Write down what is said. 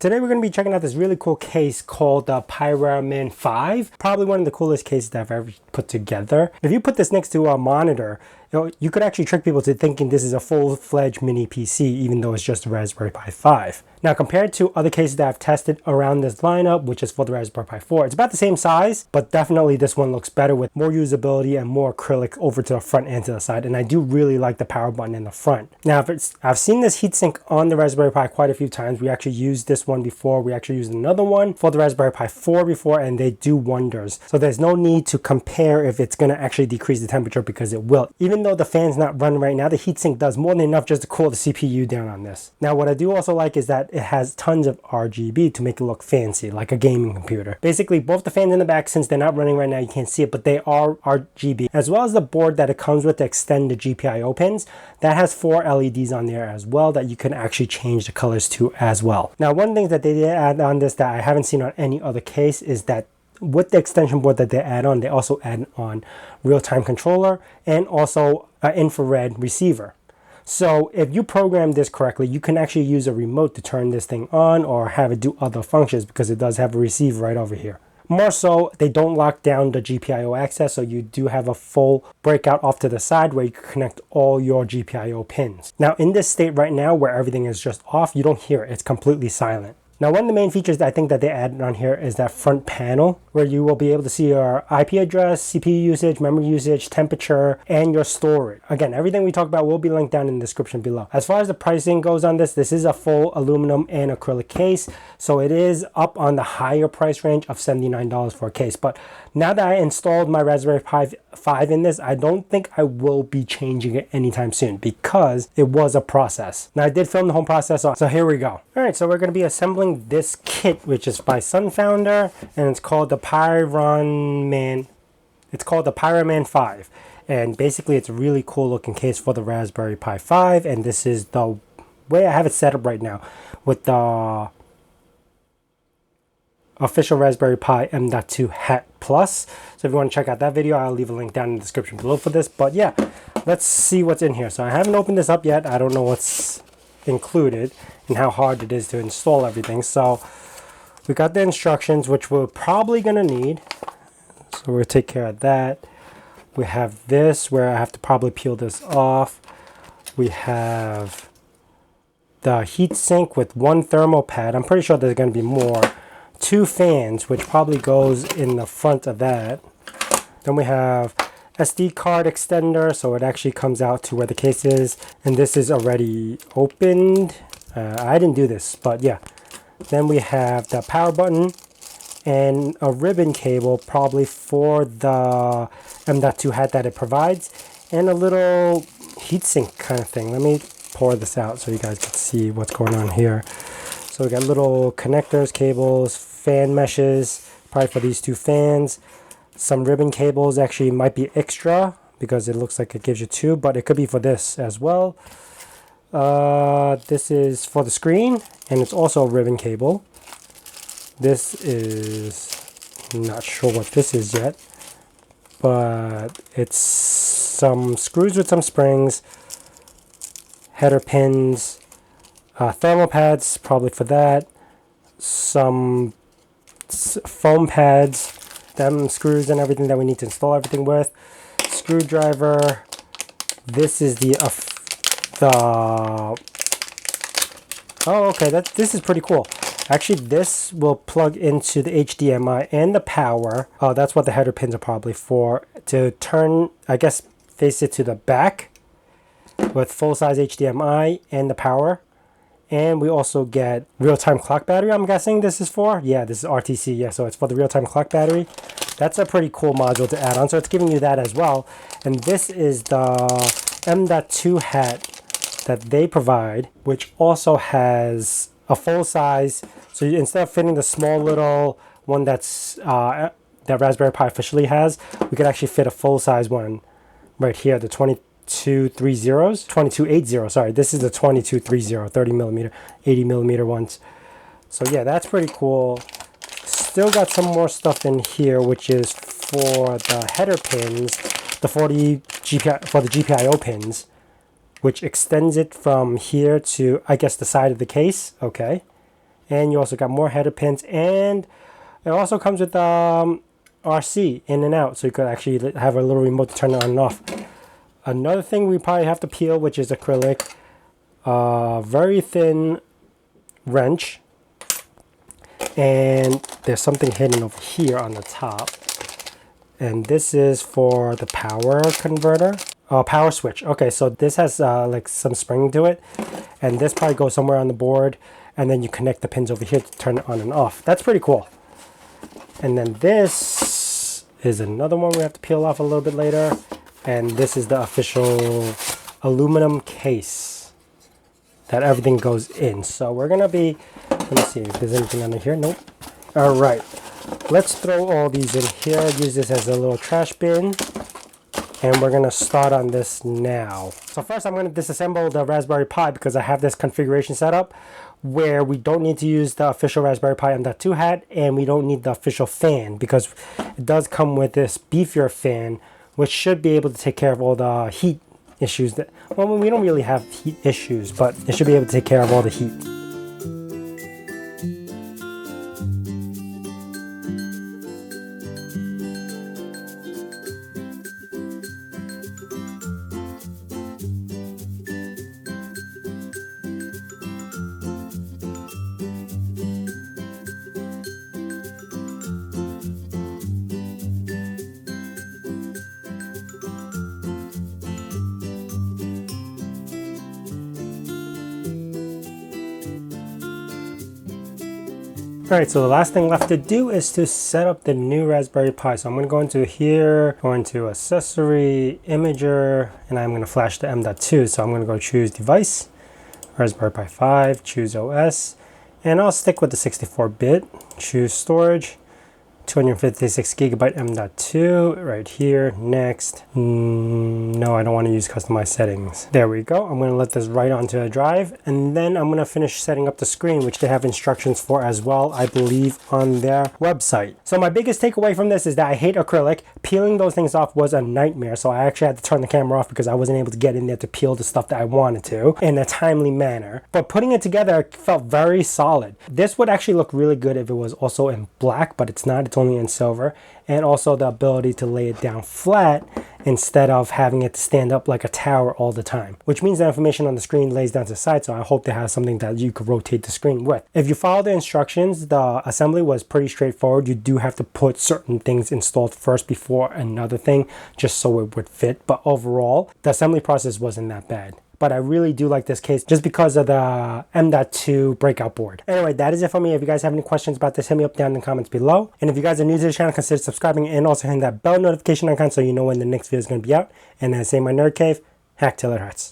Today we're going to be checking out this really cool case called the Pironman 5. Probably one of the coolest cases that I've ever put together. If you put this next to a monitor, you could actually trick people to thinking this is a full-fledged mini PC, even though it's just a Raspberry Pi 5. Now, compared to other cases that I've tested around this lineup, which is for the Raspberry Pi 4, it's about the same size, but definitely this one looks better with more usability and more acrylic over to the front and to the side. And I do really like the power button in the front. Now, I've seen this heatsink on the Raspberry Pi quite a few times. We actually used this one before. We actually used another one for the Raspberry Pi 4 before, and they do wonders. So there's no need to compare if it's going to actually decrease the temperature, because it will. Even though the fan's not running right now, the heatsink does more than enough just to cool the CPU down on this. Now, what I do also like is that it has tons of RGB to make it look fancy, like a gaming computer. Basically, both the fans in the back, since they're not running right now, you can't see it, but they are RGB, as well as the board that it comes with to extend the GPIO pins. That has 4 LEDs on there as well that you can actually change the colors to as well. Now, one thing that they did add on this that I haven't seen on any other case is that with the extension board that they add on, they also add on real-time controller and also an infrared receiver. So if you program this correctly, you can actually use a remote to turn this thing on or have it do other functions, because it does have a receiver right over here. More so, they don't lock down the GPIO access, so you do have a full breakout off to the side where you can connect all your GPIO pins. Now, in this state right now where everything is just off, you don't hear it. It's completely silent. Now, one of the main features that I think that they added on here is that front panel, where you will be able to see your IP address, CPU usage, memory usage, temperature, and your storage. Again, everything we talk about will be linked down in the description below. As far as the pricing goes on this is a full aluminum and acrylic case, so it is up on the higher price range of $79 for a case. But now that I installed my Raspberry Pi 5 in this, I don't think I will be changing it anytime soon, because it was a process. Now, I did film the whole process, so here we go. All right, so we're going to be assembling this kit, which is by Sunfounder, and it's called the Pironman. It's called the Pironman 5, and basically it's a really cool looking case for the Raspberry Pi 5, and this is the way I have it set up right now with the official Raspberry Pi M.2 Hat Plus. So if you want to check out that video, I'll leave a link down in the description below for this. But yeah, let's see what's in here. So I haven't opened this up yet. I don't know what's included and how hard it is to install everything. So we got the instructions, which we're probably going to need. So we'll take care of that. We have this, where I have to probably peel this off. We have the heat sink with 1 thermal pad. I'm pretty sure there's going to be more. 2 fans, which probably goes in the front of that. Then we have SD card extender, so it actually comes out to where the case is. And this is already opened. I didn't do this, but yeah. Then we have the power button and a ribbon cable, probably for the M.2 hat that it provides, and a little heatsink kind of thing. Let me pour this out so you guys can see what's going on here. So we got little connectors, cables, fan meshes, probably for these 2 fans. Some ribbon cables actually might be extra because it looks like it gives you 2, but it could be for this as well. This is for the screen, and it's also a ribbon cable. This is, not sure what this is yet, but it's some screws with some springs, header pins, thermal pads, probably for that, some foam pads, them screws and everything that we need to install everything with, screwdriver. This is oh, okay, this is pretty cool. Actually, this will plug into the HDMI and the power. Oh, that's what the header pins are probably for, to turn, I guess, face it to the back with full-size HDMI and the power. And we also get real-time clock battery, I'm guessing this is for. Yeah, this is RTC, yeah, so it's for the real-time clock battery. That's a pretty cool module to add on, so it's giving you that as well. And this is the M.2 hat that they provide, which also has a full-size, so instead of fitting the small little one that's that Raspberry Pi officially has, we could actually fit a full-size one right here, the 2280, sorry, this is the 2230, 30 millimeter, 80 millimeter ones. So yeah, that's pretty cool. Still got some more stuff in here, which is for the header pins, the 40 GPI, for the GPIO pins, which extends it from here to, I guess, the side of the case. Okay. And you also got more header pins, and it also comes with RC in and out, so you could actually have a little remote to turn it on and off. Another thing we probably have to peel, which is acrylic, very thin wrench, and there's something hidden over here on the top, and this is for the power converter, power switch. Okay, so this has like some spring to it, and this probably goes somewhere on the board, and then you connect the pins over here to turn it on and off. That's pretty cool. And then this is another one we have to peel off a little bit later, and this is the official aluminum case that everything goes in. So we're gonna be, let me see if there's anything under here. Nope. All right, let's throw all these in here. Use this as a little trash bin, and we're gonna start on this now. So first I'm gonna disassemble the Raspberry Pi because I have this configuration set up where we don't need to use the official Raspberry Pi M.2 hat, and we don't need the official fan because it does come with this beefier fan, which should be able to take care of all the heat issues that, well, we don't really have heat issues, but it should be able to take care of all the heat. Alright, so the last thing left to do is to set up the new Raspberry Pi. So I'm going to go into here, go into Accessory, Imager, and I'm going to flash the M.2. So I'm going to go choose Device, Raspberry Pi 5, choose OS, and I'll stick with the 64-bit, choose Storage, 256 gigabyte M.2 right here. Next. No, I don't want to use customized settings. There we go. I'm going to let this right onto a drive, and then I'm going to finish setting up the screen, which they have instructions for as well, I believe, on their website. So my biggest takeaway from this is that I hate acrylic. Peeling those things off was a nightmare, so I actually had to turn the camera off because I wasn't able to get in there to peel the stuff that I wanted to in a timely manner. But putting it together felt very solid. This would actually look really good if it was also in black, but it's not. It's only in silver. And also the ability to lay it down flat instead of having it stand up like a tower all the time, which means the information on the screen lays down to the side. So I hope they have something that you could rotate the screen with. If you follow the instructions, the assembly was pretty straightforward. You do have to put certain things installed first before another thing just so it would fit, but overall the assembly process wasn't that bad. But I really do like this case just because of the M.2 breakout board. Anyway, that is it for me. If you guys have any questions about this, hit me up down in the comments below. And if you guys are new to the channel, consider subscribing and also hitting that bell notification icon so you know when the next video is going to be out. And as I say in my nerd cave, hack till it hurts.